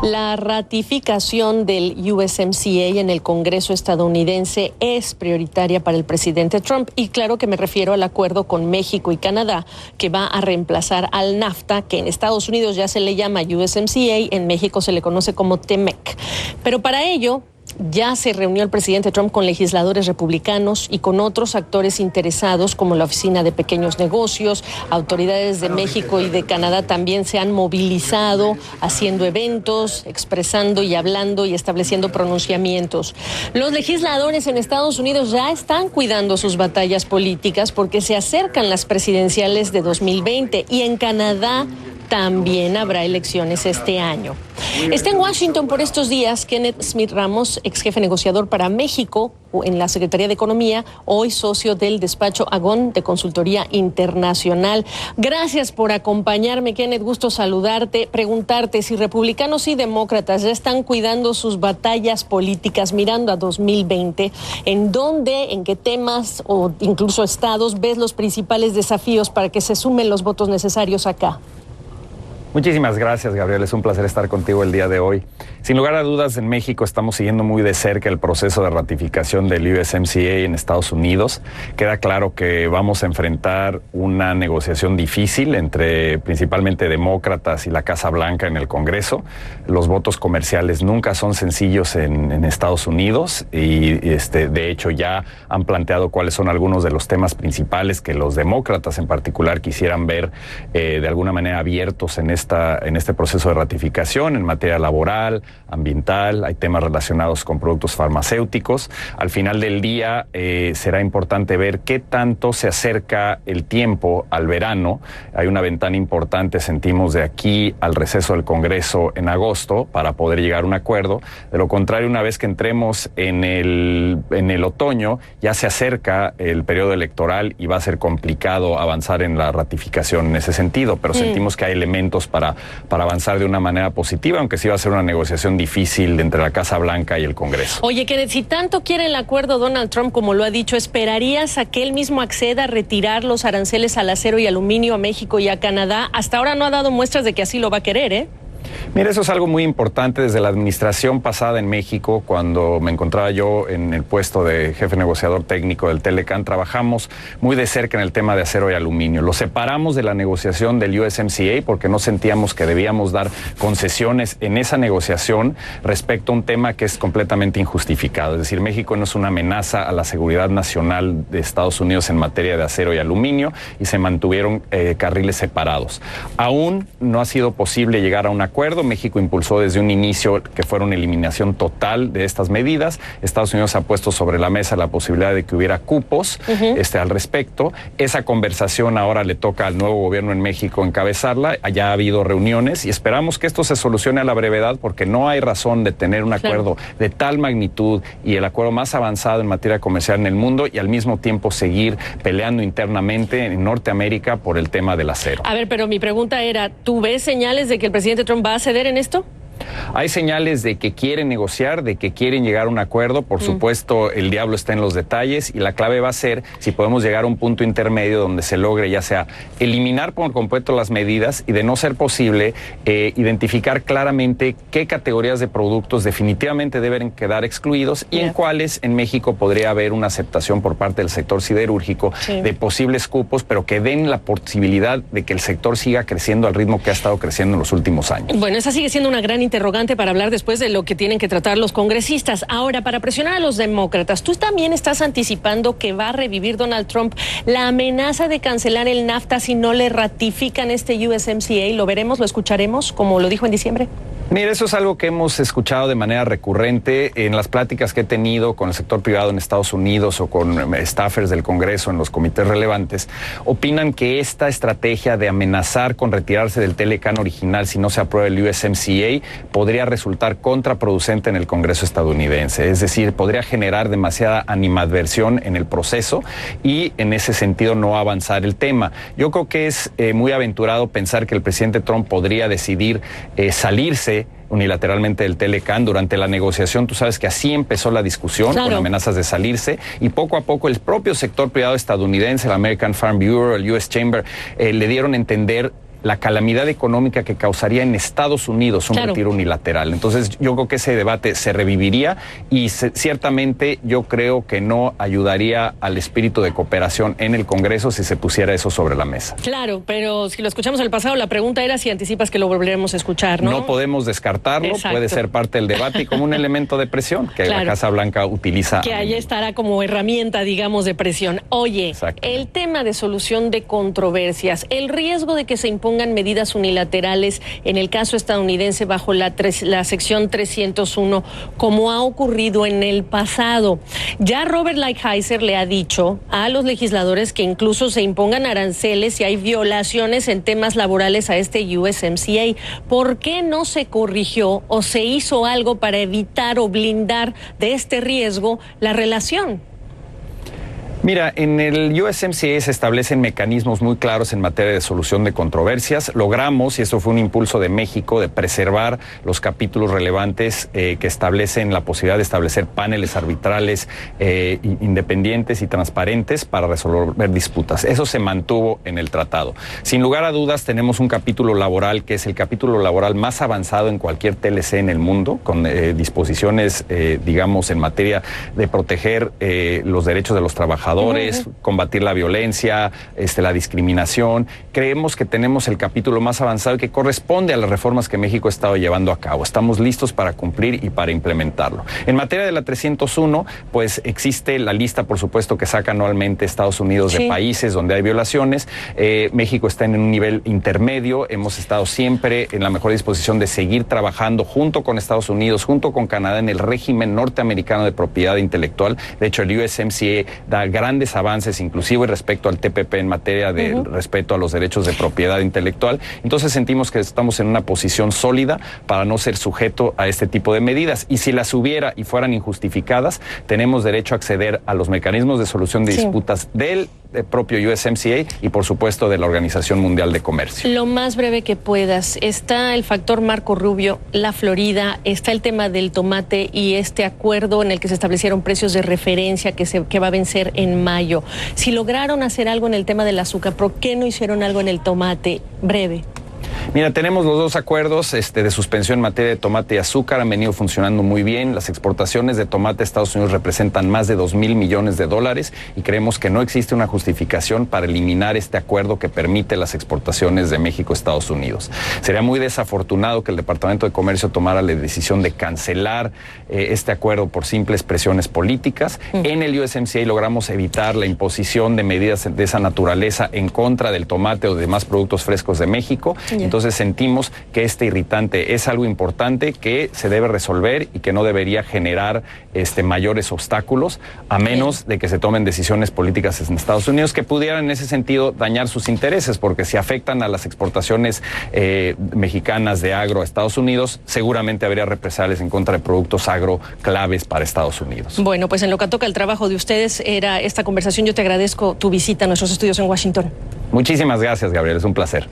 La ratificación del USMCA en el Congreso estadounidense es prioritaria para el presidente Trump, y claro que me refiero al acuerdo con México y Canadá, que va a reemplazar al NAFTA, que en Estados Unidos ya se le llama USMCA, en México se le conoce como TEMEC. Pero para ello ya se reunió el presidente Trump con legisladores republicanos y con otros actores interesados, como la Oficina de Pequeños Negocios. Autoridades de México y de Canadá también se han movilizado, haciendo eventos, expresando y hablando y estableciendo pronunciamientos. Los legisladores en Estados Unidos ya están cuidando sus batallas políticas porque se acercan las presidenciales de 2020, y en Canadá también habrá elecciones este año. Está en Washington por estos días Kenneth Smith Ramos, ex jefe negociador para México en la Secretaría de Economía, hoy socio del despacho Agón de Consultoría Internacional. Gracias por acompañarme, Kenneth. Gusto saludarte, preguntarte si republicanos y demócratas ya están cuidando sus batallas políticas mirando a 2020. ¿En dónde, en qué temas o incluso estados ves los principales desafíos para que se sumen los votos necesarios acá? Muchísimas gracias, Gabriel. Es un placer estar contigo el día de hoy. Sin lugar a dudas, en México estamos siguiendo muy de cerca el proceso de ratificación del USMCA en Estados Unidos. Queda claro que vamos a enfrentar una negociación difícil entre principalmente demócratas y la Casa Blanca en el Congreso. Los votos comerciales nunca son sencillos en Estados Unidos y de hecho ya han planteado cuáles son algunos de los temas principales que los demócratas en particular quisieran ver de alguna manera abiertos en este proceso de ratificación en materia laboral, ambiental. Hay temas relacionados con productos farmacéuticos. Al final del día será importante ver qué tanto se acerca el tiempo al verano. Hay una ventana importante, sentimos, de aquí al receso del Congreso en agosto para poder llegar a un acuerdo. De lo contrario, una vez que entremos en el otoño, ya se acerca el periodo electoral y va a ser complicado avanzar en la ratificación en ese sentido, pero sentimos que hay elementos para avanzar de una manera positiva, aunque sí va a ser una negociación difícil entre la Casa Blanca y el Congreso. Oye, Kenneth, si tanto quiere el acuerdo Donald Trump, como lo ha dicho, ¿esperarías a que él mismo acceda a retirar los aranceles al acero y aluminio a México y a Canadá? Hasta ahora no ha dado muestras de que así lo va a querer, ¿eh? Mira, eso es algo muy importante. Desde la administración pasada en México, cuando me encontraba yo en el puesto de jefe negociador técnico del Telecan, trabajamos muy de cerca en el tema de acero y aluminio. Lo separamos de la negociación del USMCA porque no sentíamos que debíamos dar concesiones en esa negociación respecto a un tema que es completamente injustificado. Es decir, México no es una amenaza a la seguridad nacional de Estados Unidos en materia de acero y aluminio, y se mantuvieron carriles separados. Aún no ha sido posible llegar a un acuerdo. México impulsó desde un inicio que fuera una eliminación total de estas medidas. Estados Unidos ha puesto sobre la mesa la posibilidad de que hubiera cupos al respecto. Esa conversación ahora le toca al nuevo gobierno en México encabezarla. Ya ha habido reuniones y esperamos que esto se solucione a la brevedad, porque no hay razón de tener un acuerdo de tal magnitud y el acuerdo más avanzado en materia comercial en el mundo y al mismo tiempo seguir peleando internamente en Norteamérica por el tema del acero. A ver, pero mi pregunta era, ¿tú ves señales de que el presidente Trump va a ceder en esto? Hay señales de que quieren negociar, de que quieren llegar a un acuerdo. Por supuesto, el diablo está en los detalles y la clave va a ser si podemos llegar a un punto intermedio donde se logre ya sea eliminar por completo las medidas y, de no ser posible, identificar claramente qué categorías de productos definitivamente deben quedar excluidos y en cuáles en México podría haber una aceptación por parte del sector siderúrgico de posibles cupos, pero que den la posibilidad de que el sector siga creciendo al ritmo que ha estado creciendo en los últimos años. Bueno, esa sigue siendo una gran interrogante para hablar después de lo que tienen que tratar los congresistas. Ahora, para presionar a los demócratas, ¿tú también estás anticipando que va a revivir Donald Trump la amenaza de cancelar el NAFTA si no le ratifican este USMCA? ¿Lo veremos, lo escucharemos, como lo dijo en diciembre? Mira, eso es algo que hemos escuchado de manera recurrente en las pláticas que he tenido con el sector privado en Estados Unidos o con staffers del Congreso en los comités relevantes. Opinan que esta estrategia de amenazar con retirarse del Telecan original si no se aprueba el USMCA podría resultar contraproducente en el Congreso estadounidense. Es decir, podría generar demasiada animadversión en el proceso y en ese sentido no avanzar el tema. Yo creo que es muy aventurado pensar que el presidente Trump podría decidir salirse unilateralmente del Telecan durante la negociación. Tú sabes que así empezó la discusión, con amenazas de salirse, y poco a poco el propio sector privado estadounidense, el American Farm Bureau, el US Chamber, le dieron a entender la calamidad económica que causaría en Estados Unidos un retiro unilateral. Entonces yo creo que ese debate se reviviría y ciertamente yo creo que no ayudaría al espíritu de cooperación en el Congreso si se pusiera eso sobre la mesa. Claro, pero si lo escuchamos al pasado, la pregunta era si anticipas que lo volveremos a escuchar, ¿no? No podemos descartarlo, exacto, puede ser parte del debate y como un elemento de presión que la Casa Blanca utiliza. Que ahí estará como herramienta, digamos, de presión. Oye, el tema de solución de controversias, el riesgo de que se impongan medidas unilaterales en el caso estadounidense bajo la sección 301, como ha ocurrido en el pasado. Ya Robert Lighthizer le ha dicho a los legisladores que incluso se impongan aranceles si hay violaciones en temas laborales a este USMCA. ¿Por qué no se corrigió o se hizo algo para evitar o blindar de este riesgo la relación? Mira, en el USMCA se establecen mecanismos muy claros en materia de solución de controversias. Logramos, y eso fue un impulso de México, de preservar los capítulos relevantes que establecen la posibilidad de establecer paneles arbitrales independientes y transparentes para resolver disputas. Eso se mantuvo en el tratado. Sin lugar a dudas, tenemos un capítulo laboral que es el capítulo laboral más avanzado en cualquier TLC en el mundo, con disposiciones, digamos, en materia de proteger los derechos de los trabajadores, combatir la violencia, la discriminación. Creemos que tenemos el capítulo más avanzado que corresponde a las reformas que México ha estado llevando a cabo. Estamos listos para cumplir y para implementarlo. En materia de la 301, pues existe la lista, por supuesto, que saca anualmente Estados Unidos de países donde hay violaciones. México está en un nivel intermedio. Hemos estado siempre en la mejor disposición de seguir trabajando junto con Estados Unidos, junto con Canadá, en el régimen norteamericano de propiedad intelectual. De hecho, el USMCA da grandes avances, inclusive respecto al TPP en materia de respeto a los derechos de propiedad intelectual. Entonces sentimos que estamos en una posición sólida para no ser sujeto a este tipo de medidas. Y si las hubiera y fueran injustificadas, tenemos derecho a acceder a los mecanismos de solución de disputas del propio USMCA y, por supuesto, de la Organización Mundial de Comercio. Lo más breve que puedas. Está el factor Marco Rubio, la Florida, está el tema del tomate y este acuerdo en el que se establecieron precios de referencia que va a vencer en mayo. Si lograron hacer algo en el tema del azúcar, ¿por qué no hicieron algo en el tomate? Breve. Mira, tenemos los dos acuerdos de suspensión en materia de tomate y azúcar, han venido funcionando muy bien. Las exportaciones de tomate a Estados Unidos representan más de 2,000 millones de dólares y creemos que no existe una justificación para eliminar este acuerdo que permite las exportaciones de México a Estados Unidos. Sería muy desafortunado que el Departamento de Comercio tomara la decisión de cancelar este acuerdo por simples presiones políticas. En el USMCA logramos evitar la imposición de medidas de esa naturaleza en contra del tomate o demás productos frescos de México. Entonces sentimos que este irritante es algo importante que se debe resolver y que no debería generar mayores obstáculos, a menos de que se tomen decisiones políticas en Estados Unidos que pudieran en ese sentido dañar sus intereses, porque si afectan a las exportaciones mexicanas de agro a Estados Unidos, seguramente habría represalias en contra de productos agro claves para Estados Unidos. Bueno, pues en lo que toca el trabajo de ustedes era esta conversación. Yo te agradezco tu visita a nuestros estudios en Washington. Muchísimas gracias, Gabriel, es un placer.